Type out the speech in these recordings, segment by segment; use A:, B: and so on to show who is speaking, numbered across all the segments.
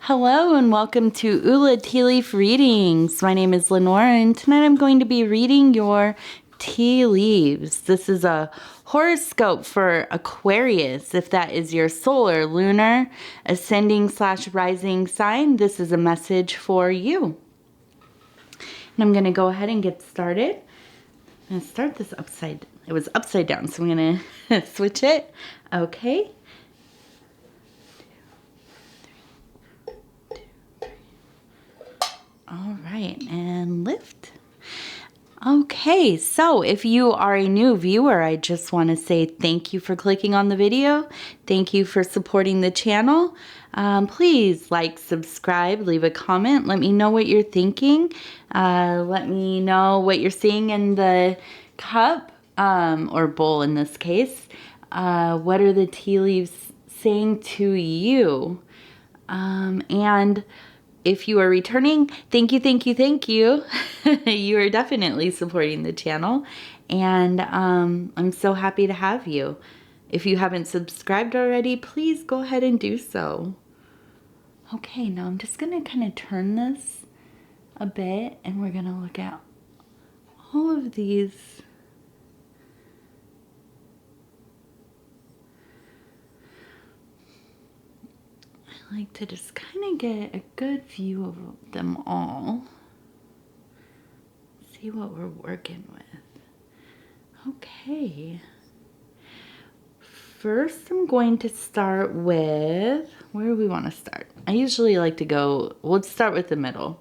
A: Hello and welcome to Ula Tea Leaf Readings. My name is Lenore and tonight I'm going to be reading your tea leaves. This is a horoscope for Aquarius. If that is your solar, lunar, ascending/rising sign, this is a message for you. And I'm going to go ahead and get started. I'm going to start this it was upside down, so I'm going to switch it. Okay. All right, and lift. Okay, so if you are a new viewer, I just want to say thank you for clicking on the video. Thank you for supporting the channel. Please like, subscribe, leave a comment. Let me know what you're thinking. Let me know what you're seeing in the cup, or bowl in this case. What are the tea leaves saying to you? And if you are returning, thank you, thank you, thank you. You are definitely supporting the channel, and I'm so happy to have you. If you haven't subscribed already, please go ahead and do so. Okay, now I'm just going to kind of turn this a bit, and we're going to look at all of these. I like to just kind of get a good view of them all. See what we're working with. Okay. First, I'm going to start with, where do we want to start? I usually like to go, let's start with the middle.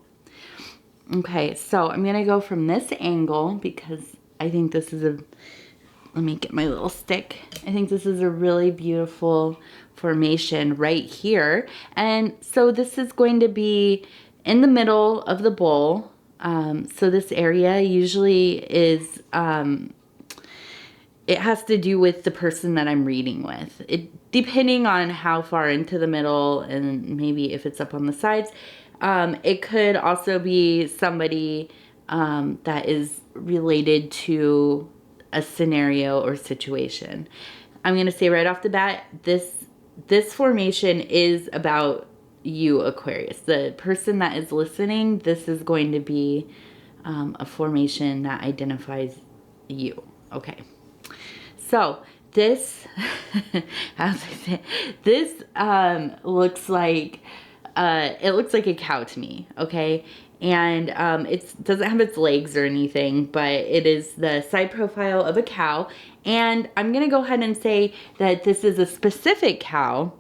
A: Okay, so I'm going to go from this angle because I think this is let me get my little stick. I think this is a really beautiful formation right here. And so this is going to be in the middle of the bowl. So this area usually is, it has to do with the person that I'm reading with. Depending on how far into the middle and maybe if it's up on the sides. It could also be somebody that is related to a scenario or situation. I'm going to say right off the bat, this formation is about you, Aquarius. The person that is listening, this is going to be a formation that identifies you. Okay. So this, this looks like, it looks like a cow to me, okay? And it doesn't have its legs or anything, but it is the side profile of a cow. And I'm going to go ahead and say that this is a specific cow.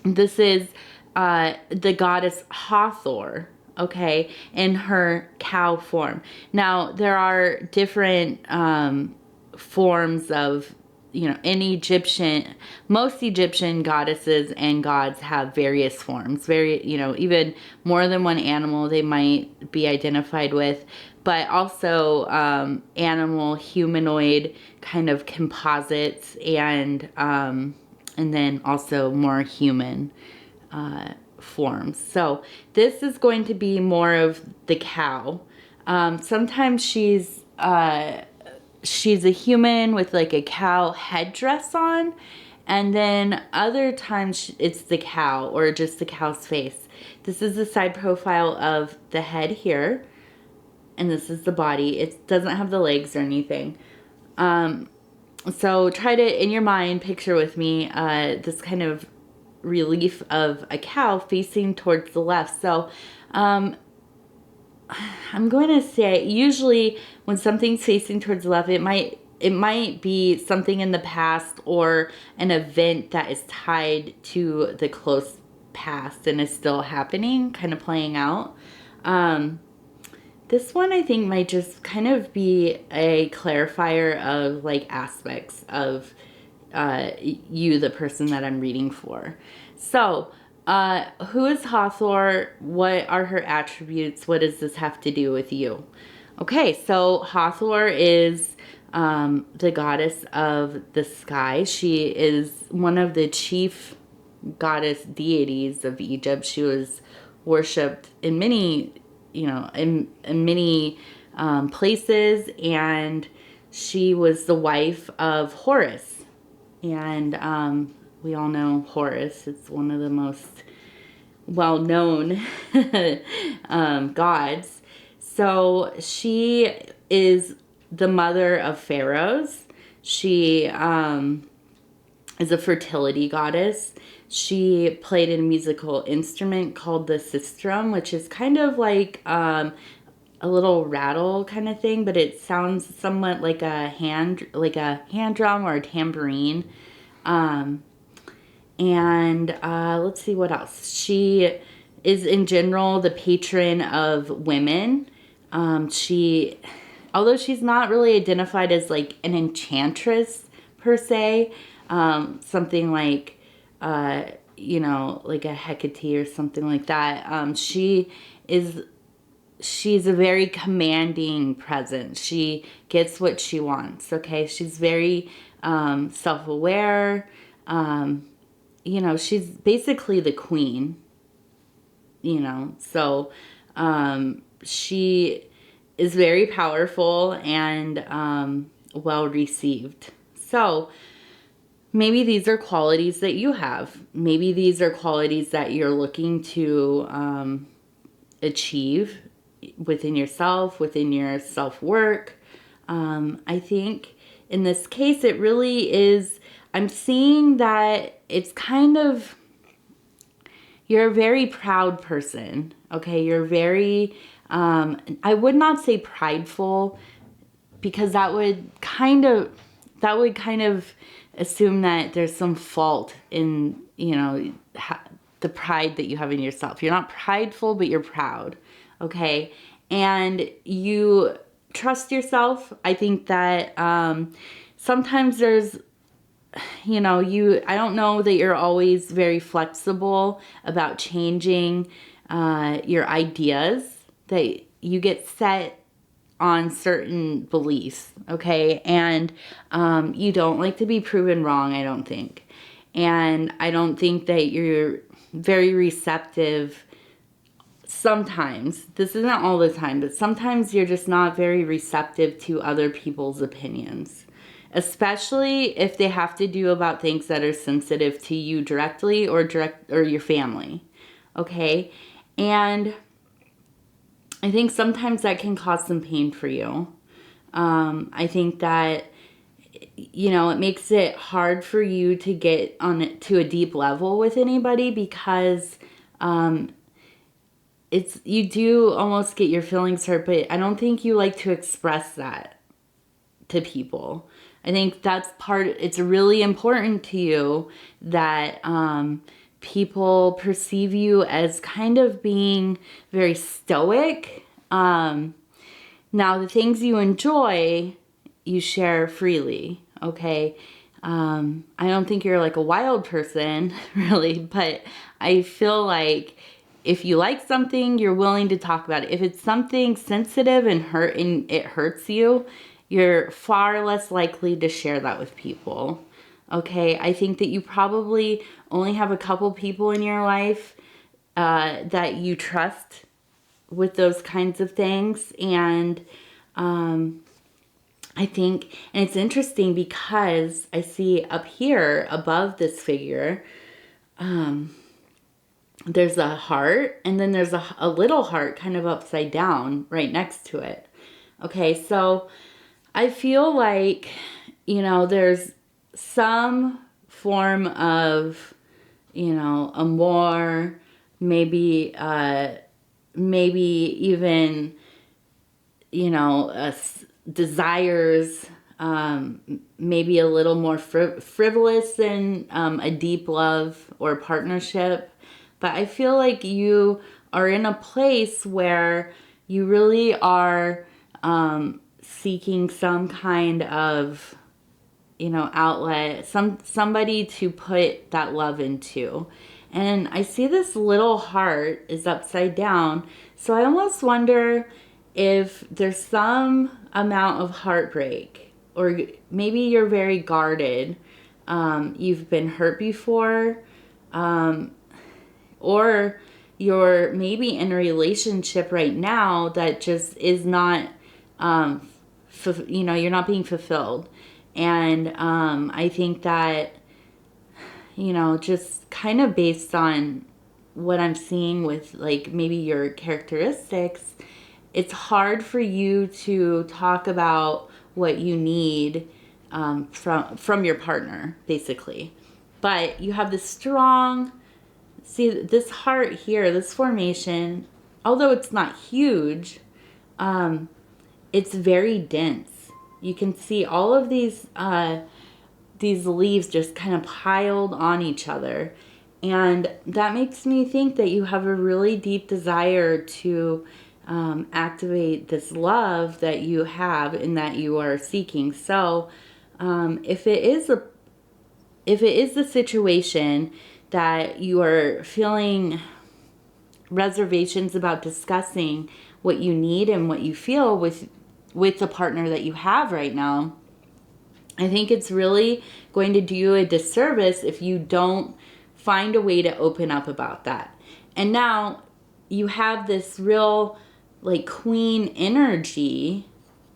A: This is the goddess Hathor, okay, in her cow form. Now, there are different forms of, in Egyptian, most Egyptian goddesses and gods have various forms, even more than one animal they might be identified with, but also animal, humanoid kind of composites, and then also more human forms. So this is going to be more of the cow. Sometimes she's a human with like a cow headdress on, and then other times it's the cow or just the cow's face. This is the side profile of the head here, and this is the body. It doesn't have the legs or anything. So try to, in your mind, picture with me this kind of relief of a cow facing towards the left. So I'm going to say usually when something's facing towards the left, it might be something in the past or an event that is tied to the close past and is still happening, kind of playing out. This one I think might just kind of be a clarifier of like aspects of you, the person that I'm reading for. So who is Hathor? What are her attributes? What does this have to do with you? Okay, so Hathor is the goddess of the sky. She is one of the chief goddess deities of Egypt. She was worshipped in many, in many places, and she was the wife of Horus. And we all know Horus. It's one of the most well-known gods. So she is the mother of pharaohs. She is a fertility goddess. She played a musical instrument called the sistrum, which is kind of like a little rattle kind of thing, but it sounds somewhat like a hand drum or a tambourine. And let's see what else. She is in general the patron of women. Although she's not really identified as like an enchantress per se, something like, like a Hecate or something like that. She's a very commanding presence. She gets what she wants. Okay, she's very self-aware. She's basically the queen. So she is very powerful and well received. So maybe these are qualities that you have. Maybe these are qualities that you're looking to achieve within yourself, within your self-work. I think in this case, it really is, I'm seeing that it's kind of, you're a very proud person, okay? You're very, I would not say prideful, because that would kind of assume that there's some fault in, the pride that you have in yourself. You're not prideful, but you're proud, okay? And you trust yourself. I think that sometimes there's, I don't know that you're always very flexible about changing your ideas, that you get set on certain beliefs, okay? And you don't like to be proven wrong, I don't think. And I don't think that you're very receptive sometimes. This isn't all the time, but sometimes you're just not very receptive to other people's opinions, especially if they have to do about things that are sensitive to you directly or your family, okay? And I think sometimes that can cause some pain for you. I think that, it makes it hard for you to get on it to a deep level with anybody, because you do almost get your feelings hurt, but I don't think you like to express that to people. I think it's really important to you that people perceive you as kind of being very stoic. Now, the things you enjoy, you share freely, okay? I don't think you're like a wild person, really, but I feel like if you like something, you're willing to talk about it. If it's something sensitive and it hurts you, you're far less likely to share that with people. Okay, I think that you probably only have a couple people in your life that you trust with those kinds of things. And I think, and it's interesting because I see up here above this figure, there's a heart, and then there's a little heart kind of upside down right next to it. Okay, so I feel like, there's some form of, amour, maybe even, desires, maybe a little more frivolous than a deep love or partnership. But I feel like you are in a place where you really are seeking some kind of, outlet, somebody to put that love into. And I see this little heart is upside down. So I almost wonder if there's some amount of heartbreak, or maybe you're very guarded. You've been hurt before. Or you're maybe in a relationship right now that just is not, you're not being fulfilled. And I think that, just kind of based on what I'm seeing with like maybe your characteristics, it's hard for you to talk about what you need from your partner, basically. But you have this strong, see this heart here, this formation, although it's not huge, it's very dense. You can see all of these leaves just kind of piled on each other. And that makes me think that you have a really deep desire to activate this love that you have and that you are seeking. So if it is the situation that you are feeling reservations about discussing what you need and what you feel with the partner that you have right now, I think it's really going to do you a disservice if you don't find a way to open up about that. And now you have this real like queen energy.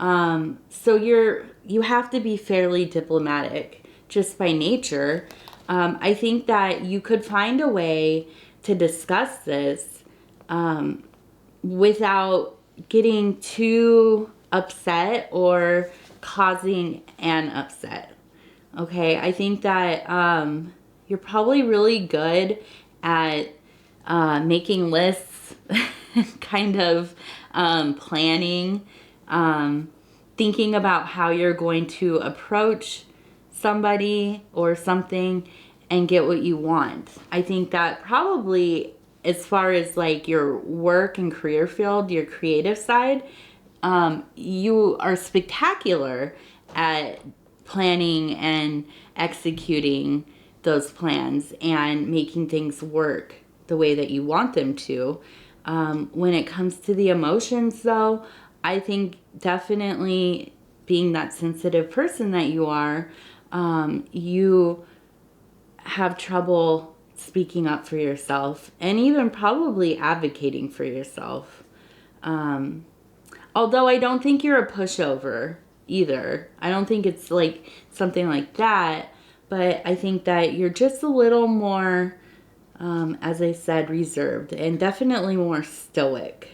A: So you have to be fairly diplomatic just by nature. I think that you could find a way to discuss this without getting too upset or causing an upset. Okay, I think that you're probably really good at making lists, kind of planning, thinking about how you're going to approach somebody or something and get what you want. I think that probably, as far as like your work and career field, your creative side, you are spectacular at planning and executing those plans and making things work the way that you want them to. When it comes to the emotions, though, I think definitely being that sensitive person that you are, you have trouble speaking up for yourself and even probably advocating for yourself. Although I don't think you're a pushover either. I don't think it's like something like that, but I think that you're just a little more, as I said, reserved and definitely more stoic.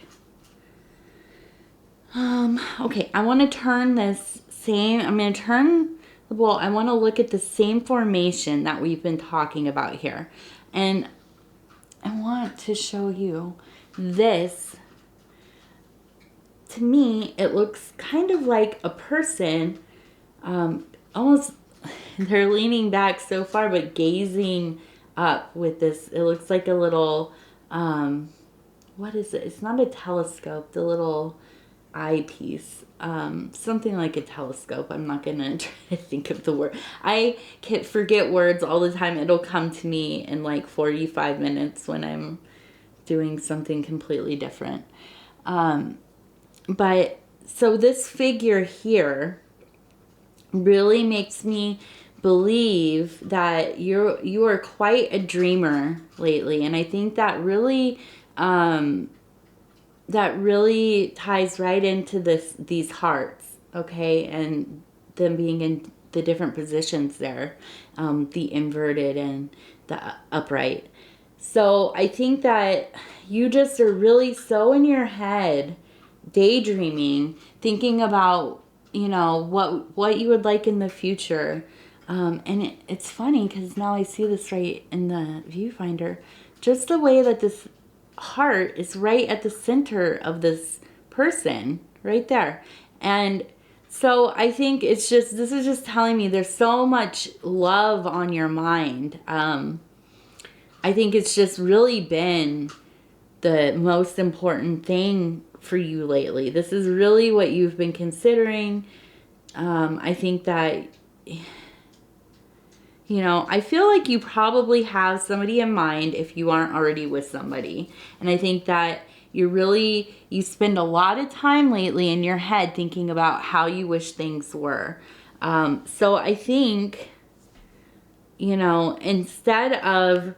A: Okay, I want to turn this same, I'm going to turn, well, I want to look at the same formation that we've been talking about here. And I want to show you this. To me, it looks kind of like a person, almost, they're leaning back so far, but gazing up with this. It looks like a little, what is it? It's not a telescope, the little eyepiece. Something like a telescope. I'm not going to try to think of the word. I can forget words all the time. It'll come to me in like 45 minutes when I'm doing something completely different. But so this figure here really makes me believe that you are quite a dreamer lately, and I think that really ties right into these hearts, okay, and them being in the different positions there, the inverted and the upright. So I think that you just are really so in your head, daydreaming, thinking about, you know, what you would like in the future. And it's funny because now I see this right in the viewfinder, just the way that this heart is right at the center of this person right there. And so I think this is just telling me there's so much love on your mind. I think it's just really been the most important thing for you lately. This is really what you've been considering. I think that, you know, I feel like you probably have somebody in mind if you aren't already with somebody. And I think that you spend a lot of time lately in your head thinking about how you wish things were. So I think, you know, instead of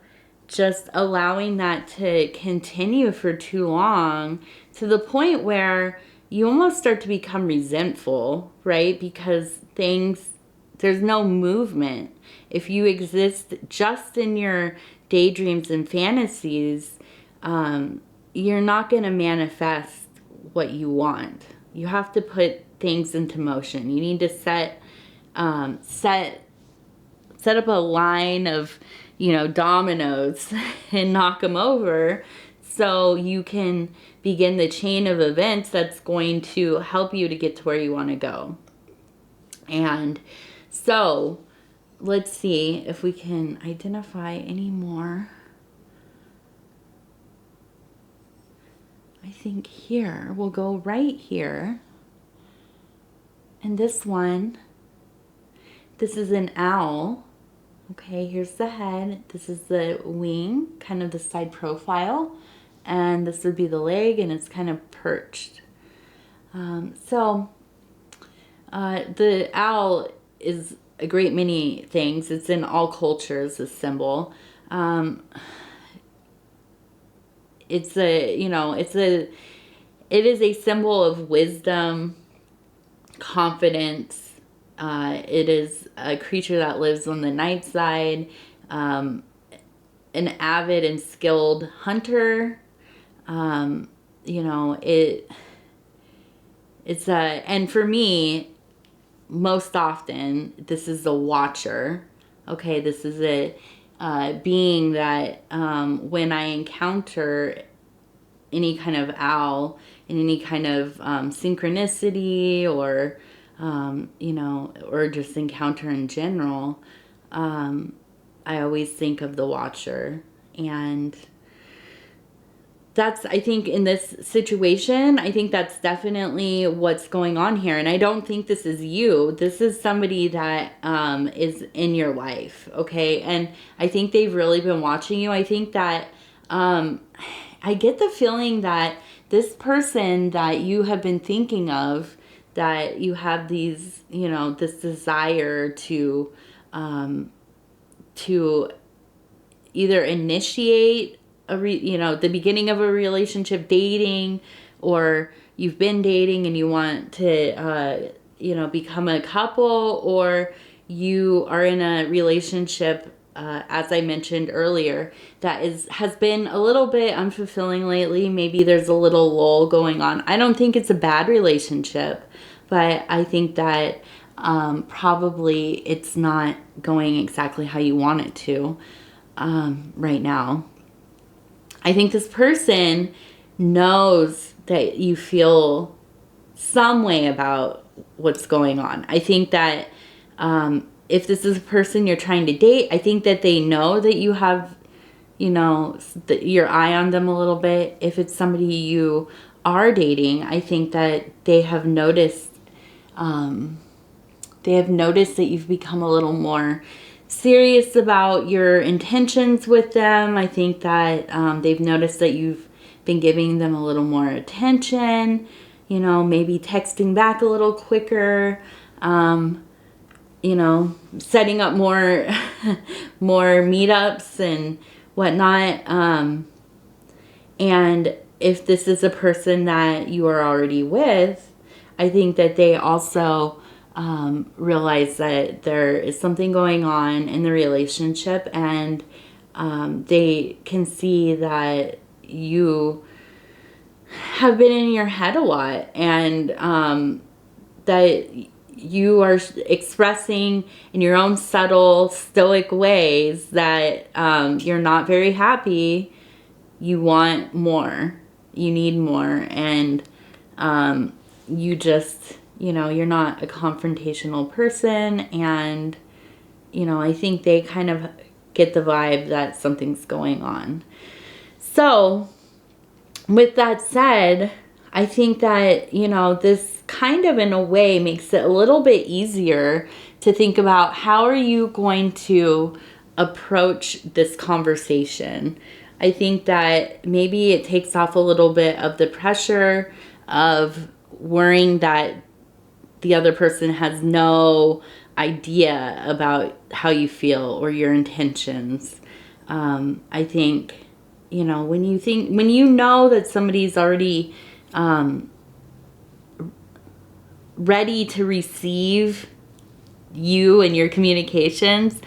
A: just allowing that to continue for too long, to the point where you almost start to become resentful, right? Because there's no movement. If you exist just in your daydreams and fantasies, you're not going to manifest what you want. You have to put things into motion. You need to set up a line of, dominoes and knock them over so you can begin the chain of events that's going to help you to get to where you want to go. And so let's see if we can identify any more. I think here, we'll go right here. And this one, this is an owl. Okay, here's the head. This is the wing, kind of the side profile. And this would be the leg, and it's kind of perched. The owl is a great many things. It's in all cultures, this symbol. It is a symbol of wisdom, confidence. It is a creature that lives on the night side, an avid and skilled hunter. And for me, most often, this is the watcher. Okay, this is a being that when I encounter any kind of owl in any kind of synchronicity or or just encounter in general, I always think of the watcher. And that's, I think in this situation, I think that's definitely what's going on here. And I don't think this is you. This is somebody that is in your life, okay? And I think they've really been watching you. I think that I get the feeling that this person that you have been thinking of, that you have these, this desire to either initiate the beginning of a relationship, dating, or you've been dating and you want to, become a couple, or you are in a relationship, as I mentioned earlier, that has been a little bit unfulfilling lately. Maybe there's a little lull going on. I don't think it's a bad relationship, but I think that probably it's not going exactly how you want it to right now. I think this person knows that you feel some way about what's going on. I think that if this is a person you're trying to date, I think that they know that you have, your eye on them a little bit. If it's somebody you are dating, I think that they have noticed that you've become a little more serious about your intentions with them. I think that they've noticed that you've been giving them a little more attention, maybe texting back a little quicker, setting up more more meetups and whatnot. And if this is a person that you are already with, I think that they also realize that there is something going on in the relationship, and they can see that you have been in your head a lot, and that you are expressing in your own subtle, stoic ways that you're not very happy. You want more. You need more. And you just, you're not a confrontational person. And, I think they kind of get the vibe that something's going on. So, with that said, I think that, this kind of in a way makes it a little bit easier to think about how are you going to approach this conversation. I think that maybe it takes off a little bit of the pressure of worrying that the other person has no idea about how you feel or your intentions. I think, when you know that somebody's already ready to receive you and your communications,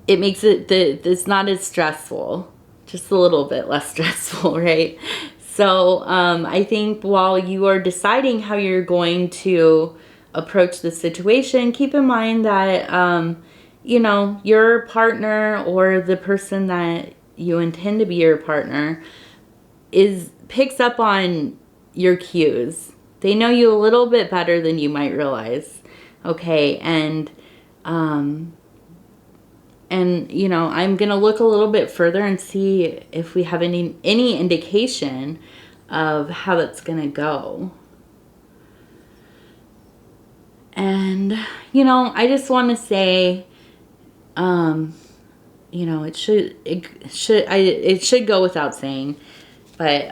A: it makes it's not as stressful. just a little bit less stressful, right? So I think while you are deciding how you're going to approach the situation, keep in mind that, you know, your partner or the person that you intend to be your partner picks up on your cues. They know you a little bit better than you might realize. Okay, and you know, I'm gonna look a little bit further and see if we have any indication of how that's gonna go. And you know, I just want to say, you know, it should go without saying, but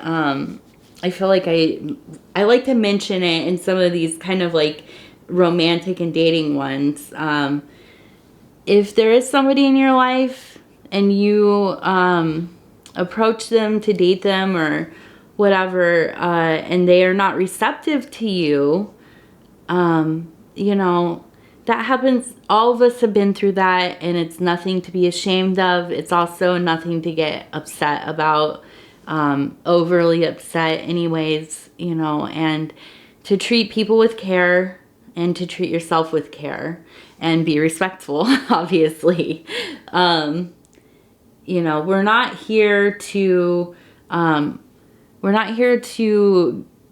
A: I feel like I like to mention it in some of these kind of like romantic and dating ones. If there is somebody in your life and you approach them to date them or whatever, and they are not receptive to you, you know, that happens. All of us have been through that, and it's nothing to be ashamed of. It's also nothing to get upset about, overly upset anyways, you know, and to treat people with care and to treat yourself with care and be respectful, obviously. You know, we're not here to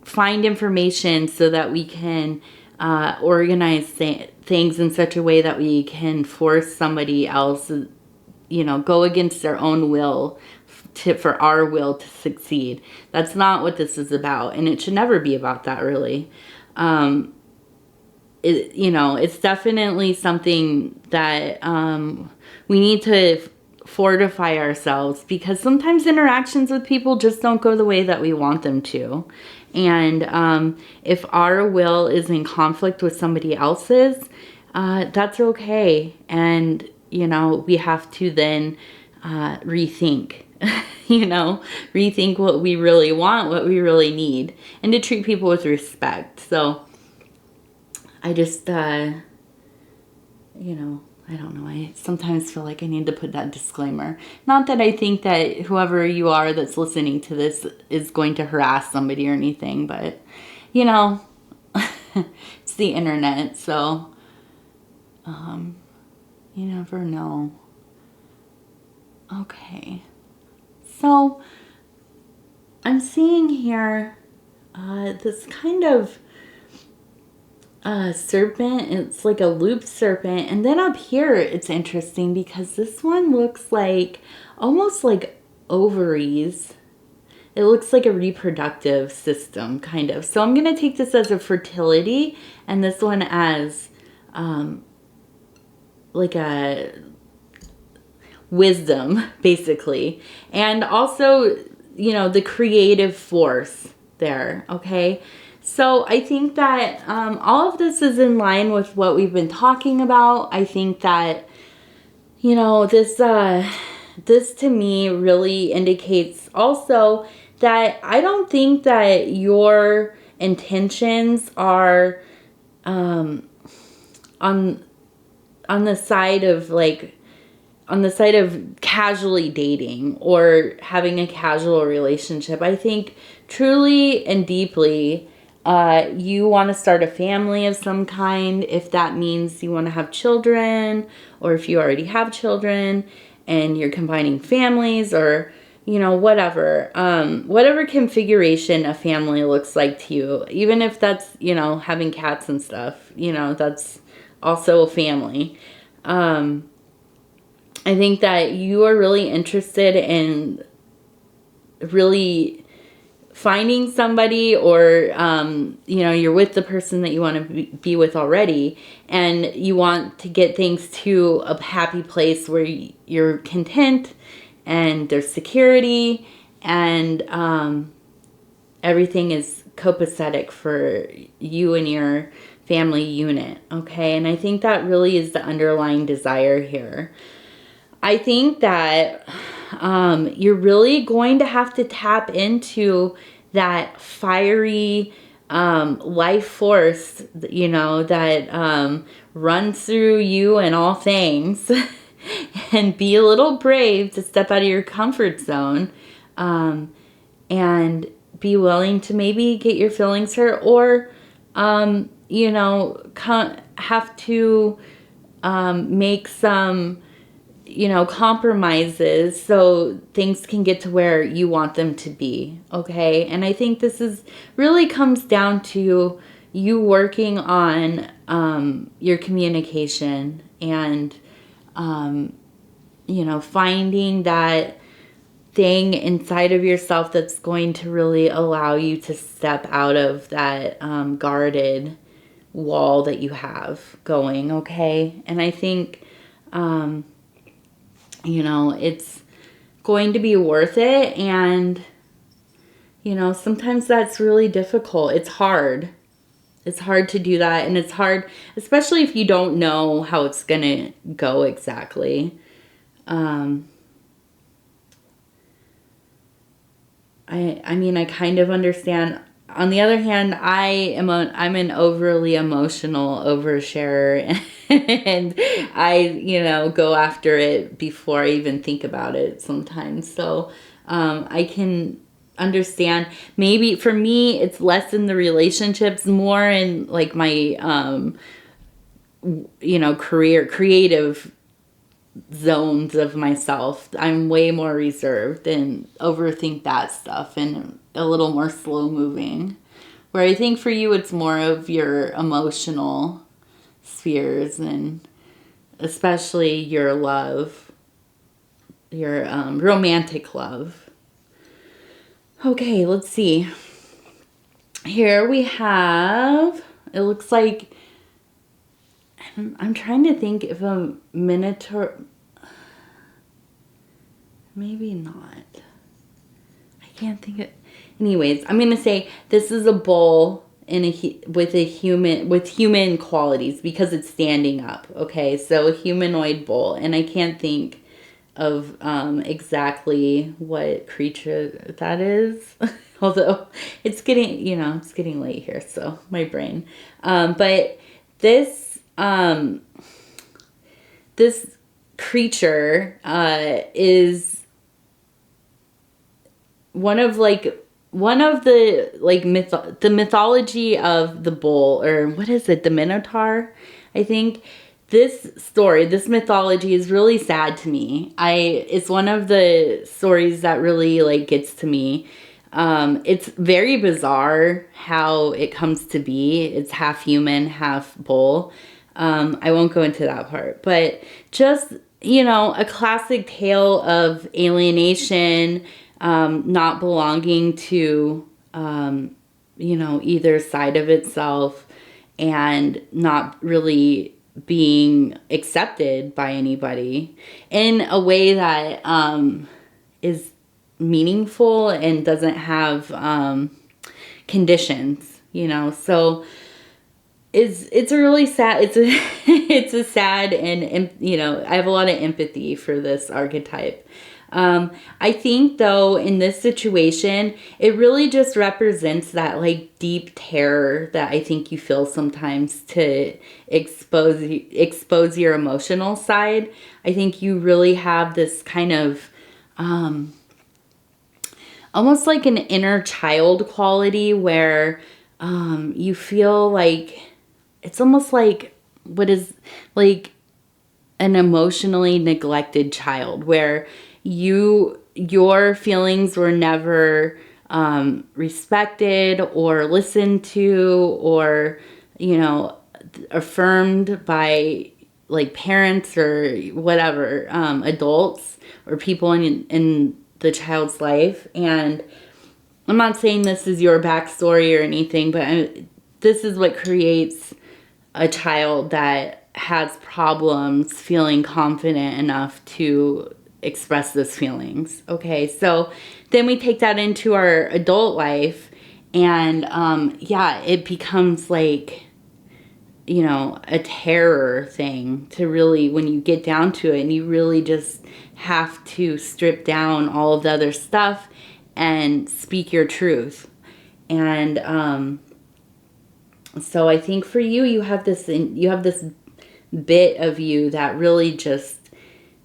A: find information so that we can organize things in such a way that we can force somebody else, you know, go against their own will for our will to succeed. That's not what this is about, and it should never be about that, really. You know, it's definitely something that we need to fortify ourselves, because sometimes interactions with people just don't go the way that we want them to. And if our will is in conflict with somebody else's, that's okay. And, you know, we have to then rethink, you know, rethink what we really want, what we really need, and to treat people with respect. So I just, you know, I don't know. I sometimes feel like I need to put that disclaimer. Not that I think that whoever you are that's listening to this is going to harass somebody or anything, but, you know, it's the internet, so you never know. Okay. So I'm seeing here this kind of serpent. It's like a looped serpent, and then up here it's interesting because this one looks like almost like ovaries. It looks like a reproductive system, kind of. So I'm gonna take this as a fertility, and this one as like a wisdom, basically, and also, you know, the creative force there. Okay. So I think that all of this is in line with what we've been talking about. I think that, you know, this to me really indicates also that I don't think that your intentions are on the side of casually dating or having a casual relationship. I think truly and deeply, you want to start a family of some kind, if that means you want to have children, or if you already have children and you're combining families, or, you know, whatever configuration a family looks like to you, even if that's, you know, having cats and stuff, you know, that's also a family. I think that you are really interested in really finding somebody, or, you know, you're with the person that you want to be with already, and you want to get things to a happy place where you're content and there's security, and everything is copacetic for you and your family unit. Okay. And I think that really is the underlying desire here. I think that you're really going to have to tap into that fiery life force, you know, that runs through you and all things. and be a little brave to step out of your comfort zone, and be willing to maybe get your feelings hurt, or you know, have to make some, you know, compromises so things can get to where you want them to be. Okay. And I think this is really comes down to you working on your communication, and you know, finding that thing inside of yourself that's going to really allow you to step out of that guarded wall that you have going. Okay. And I think you know, it's going to be worth it. And, you know, sometimes that's really difficult. It's hard. It's hard to do that. And it's hard, especially if you don't know how it's going to go exactly. I mean, I kind of understand. On the other hand, I'm an overly emotional oversharer, and I, you know, go after it before I even think about it sometimes. So I can understand. Maybe for me, it's less in the relationships, more in like my, you know, creative zones of myself. I'm way more reserved and overthink that stuff, and a little more slow moving. Where I think for you, it's more of your emotional spheres, and especially your love, your romantic love. Okay, let's see. Here we have, it looks like, I'm trying to think if a minotaur, maybe not. I can't think of, anyways, I'm going to say this is a bull with human qualities, because it's standing up. Okay, so a humanoid bull, and I can't think of exactly what creature that is. Although it's getting, you know, it's getting late here, so my brain. But this this creature is one of the the mythology of the bull, or what is it, the Minotaur, I think. This story, this mythology is really sad to me. It's one of the stories that really like gets to me. It's very bizarre how it comes to be. It's half human, half bull. I won't go into that part, but just, you know, a classic tale of alienation, not belonging to, you know, either side of itself, and not really being accepted by anybody in a way that is meaningful and doesn't have conditions, you know. So it's a really sad, it's a sad, and you know, I have a lot of empathy for this archetype. I think though, in this situation, it really just represents that like deep terror that I think you feel sometimes to expose your emotional side. I think you really have this kind of almost like an inner child quality, where you feel like it's almost like what is like an emotionally neglected child, where your feelings were never respected or listened to, or, you know, affirmed by like parents or whatever, adults or people in the child's life. And I'm not saying this is your backstory or anything, but this is what creates a child that has problems feeling confident enough to express those feelings. Okay, so then we take that into our adult life, and yeah, it becomes like, you know, a terror thing to really, when you get down to it, and you really just have to strip down all of the other stuff and speak your truth. And so I think for you, you have this bit of you that really just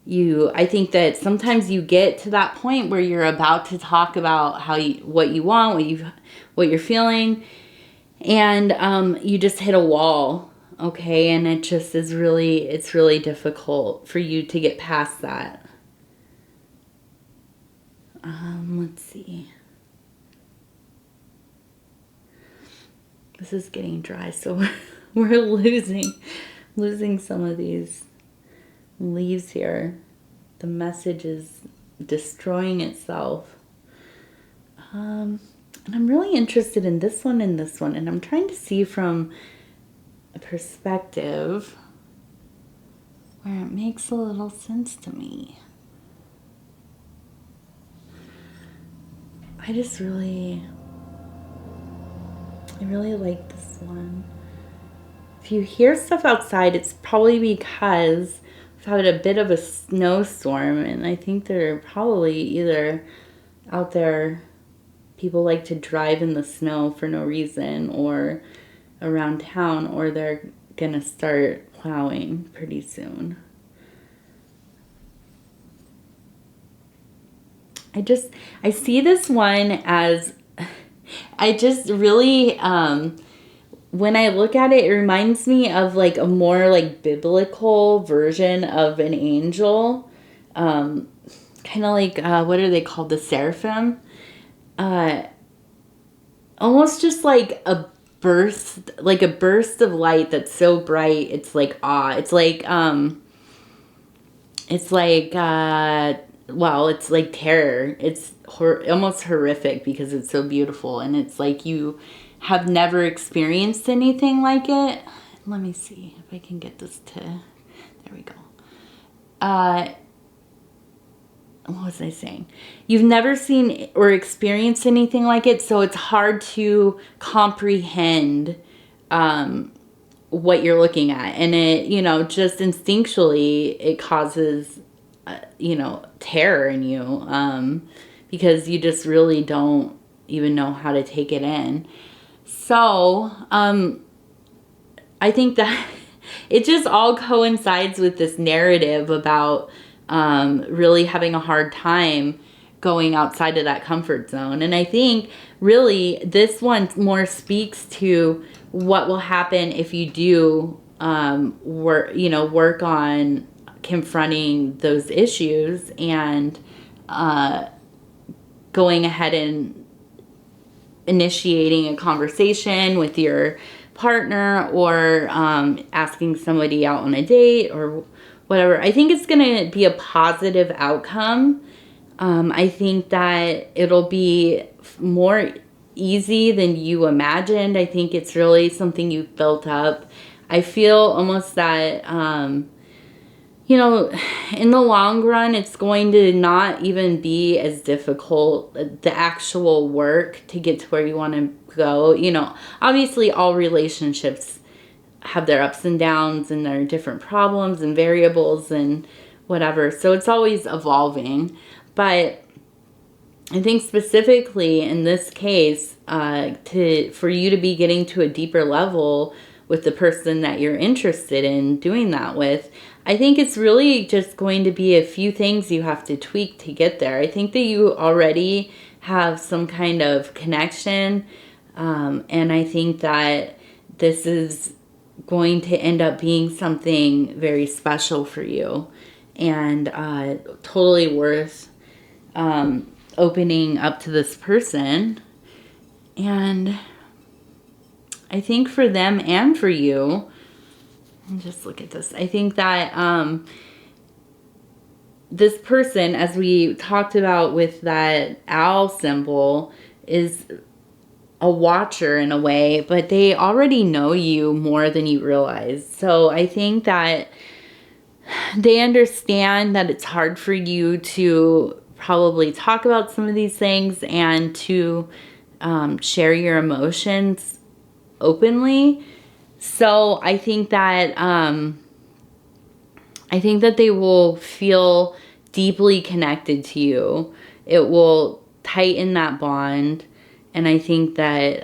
A: I think that sometimes you get to that point where you're about to talk about what you want, what you're feeling, and you just hit a wall, okay? And it just is it's really difficult for you to get past that. Let's see. This is getting dry, so we're losing some of these leaves here. The message is destroying itself. And I'm really interested in this one and this one, and I'm trying to see from a perspective where it makes a little sense to me. I really like this one. If you hear stuff outside, it's probably because we've had a bit of a snowstorm, and I think they're probably either out there, people like to drive in the snow for no reason, or around town, or they're gonna start plowing pretty soon. I see this one as, I just really, when I look at it, it reminds me of like a more like biblical version of an angel. Kind of like, what are they called? The seraphim. Almost just like a burst of light that's so bright. It's like awe. It's like, well, it's like terror. It's almost horrific because it's so beautiful. And it's like you have never experienced anything like it. Let me see if I can get this to, there we go. What was I saying? You've never seen or experienced anything like it, so it's hard to comprehend what you're looking at. And it, just instinctually, it causes, terror in you because you just really don't even know how to take it in. So, I think that it just all coincides with this narrative about really having a hard time going outside of that comfort zone. And I think really this one more speaks to what will happen if you do work on confronting those issues and going ahead and initiating a conversation with your partner, or asking somebody out on a date or whatever. I think it's going to be a positive outcome. I think that it'll be more easy than you imagined. I think it's really something you've built up. I feel almost that, in the long run, it's going to not even be as difficult, the actual work to get to where you want to go. Obviously all relationships have their ups and downs and their different problems and variables and whatever. So it's always evolving. But I think specifically in this case, for you to be getting to a deeper level with the person that you're interested in doing that with, I think it's really just going to be a few things you have to tweak to get there. I think that you already have some kind of connection, and I think that this is going to end up being something very special for you, and totally worth opening up to this person. And I think for them and for you, and just look at this, I think that this person, as we talked about with that owl symbol, is a watcher in a way, but they already know you more than you realize. So I think that they understand that it's hard for you to probably talk about some of these things and to share your emotions openly. So I think that they will feel deeply connected to you. It will tighten that bond, and I think that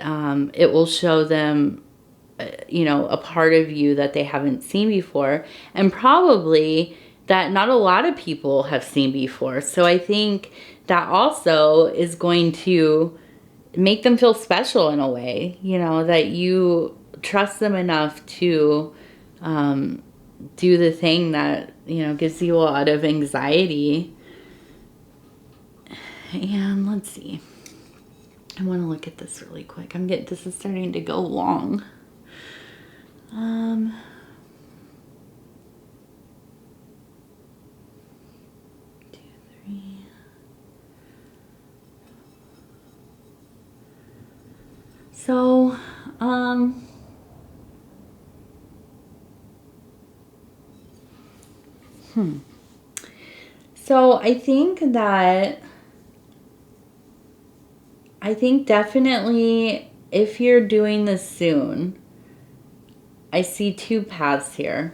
A: it will show them, a part of you that they haven't seen before, and probably that not a lot of people have seen before. So I think that also is going to make them feel special in a way, you know, that you trust them enough to do the thing that, you know, gives you a lot of anxiety. And let's see. I want to look at this really quick. This is starting to go long. 2, 3. So, So I think definitely if you're doing this soon, I see 2 paths here.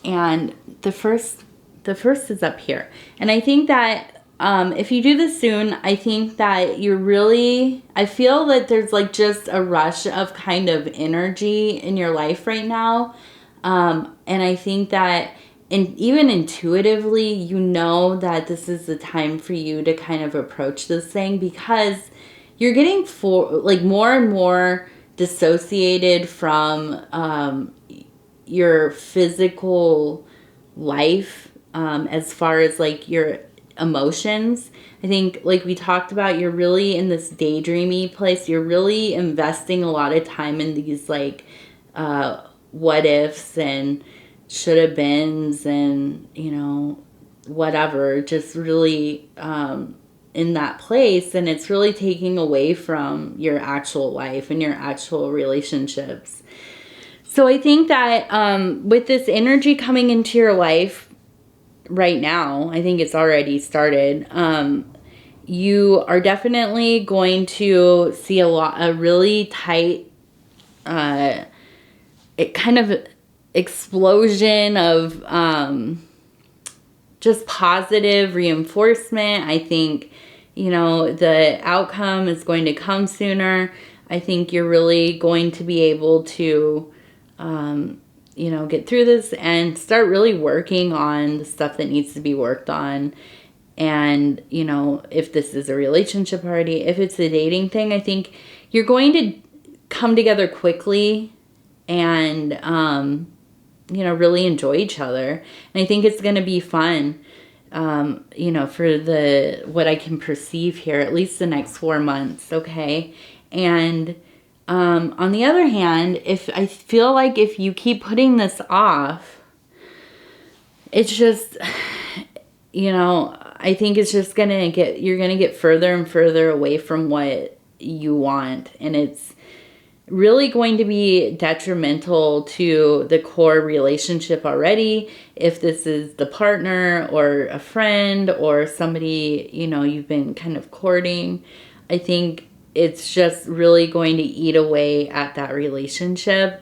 A: And the first is up here. And I think that if you do this soon, I think that I feel that there's like just a rush of kind of energy in your life right now. And I think that even intuitively, you know that this is the time for you to kind of approach this thing, because you're getting more and more dissociated from your physical life, as far as like your emotions. I think, like we talked about, you're really in this daydreamy place. You're really investing a lot of time in these like what ifs and should have beens and, you know, whatever, just really in that place, and it's really taking away from your actual life and your actual relationships. So I think that with this energy coming into your life right now, I think it's already started. You are definitely going to see a really tight, kind of explosion of just positive reinforcement. I think, you know, the outcome is going to come sooner. I think you're really going to be able to, you know, get through this and start really working on the stuff that needs to be worked on. And, you know, if this is a relationship already, if it's a dating thing, I think you're going to come together quickly and, you know, really enjoy each other. And I think it's going to be fun, you know, for what I can perceive here, at least the next 4 months. Okay. And, on the other hand, if I feel like if you keep putting this off, it's just, you know, I think it's just you're going to get further and further away from what you want. And it's really going to be detrimental to the core relationship already. If this is the partner or a friend or somebody, you know, you've been kind of courting, I think it's just really going to eat away at that relationship.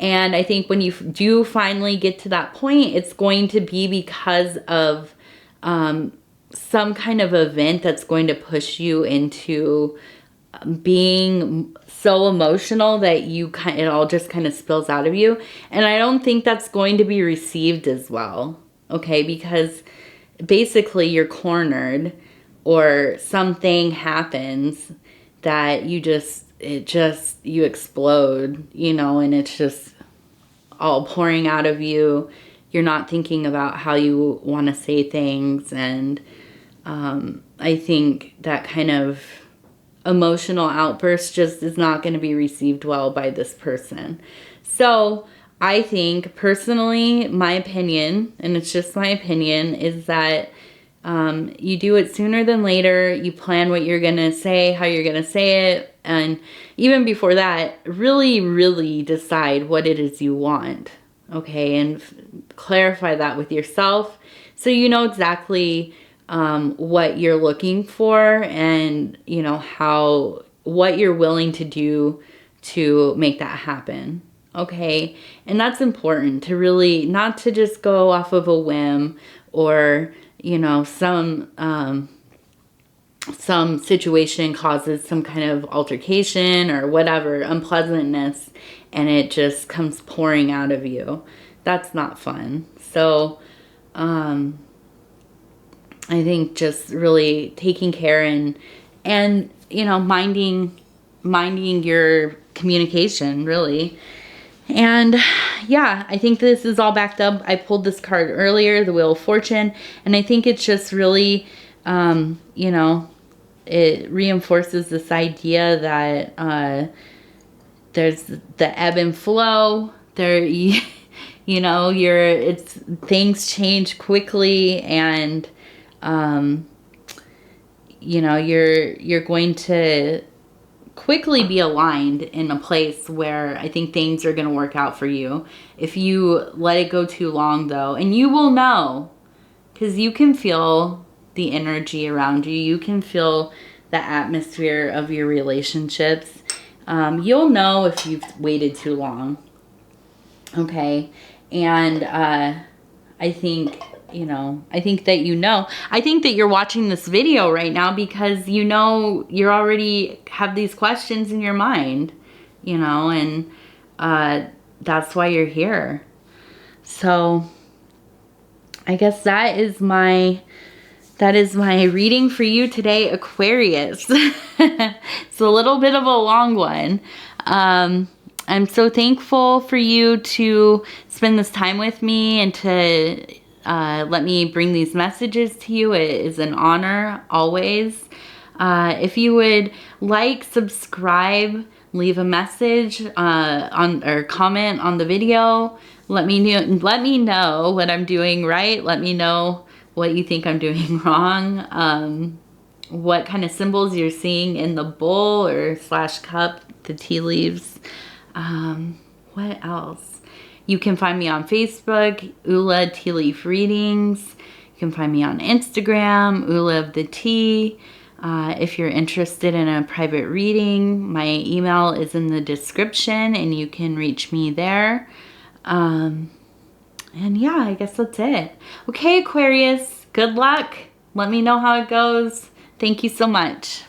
A: And I think when you do finally get to that point, it's going to be because of some kind of event that's going to push you into being so emotional that it all just kind of spills out of you. And I don't think that's going to be received as well. Okay, because basically you're cornered, or something happens that you explode, you know, and it's just all pouring out of you. You're not thinking about how you want to say things. And I think that kind of emotional outburst just is not going to be received well by this person. So I think personally, my opinion, and it's just my opinion, is that you do it sooner than later. You plan what you're going to say, how you're going to say it. And even before that, really, really decide what it is you want. Okay. And clarify that with yourself, so you know exactly what you're looking for, and, you know, what you're willing to do to make that happen. Okay. And that's important, to really not to just go off of a whim, or, you know, some situation causes some kind of altercation or whatever, unpleasantness, and it just comes pouring out of you. That's not fun. So, I think just really taking care and you know, minding your communication, really. And yeah, I think this is all backed up. I pulled this card earlier, the Wheel of Fortune, and I think it's just really, you know, it reinforces this idea that there's the ebb and flow. There, you know, things change quickly, and you know, you're going to quickly be aligned in a place where I think things are going to work out for you. If you let it go too long, though, and you will know, because you can feel the energy around you, you can feel the atmosphere of your relationships. You'll know if you've waited too long. Okay. And I think, you know, I think that I think that you're watching this video right now because you know you already have these questions in your mind, you know, and that's why you're here. So I guess that is my reading for you today, Aquarius. It's a little bit of a long one. I'm so thankful for you to spend this time with me and to let me bring these messages to you. It is an honor, always. If you would like, subscribe, leave a message or comment on the video. Let me know what I'm doing right. Let me know what you think I'm doing wrong. What kind of symbols you're seeing in the bowl or / cup, the tea leaves. What else? You can find me on Facebook, Ula Tea Leaf Readings. You can find me on Instagram, Ula of the Tea. If you're interested in a private reading, my email is in the description and you can reach me there. And yeah, I guess that's it. Okay, Aquarius, good luck. Let me know how it goes. Thank you so much.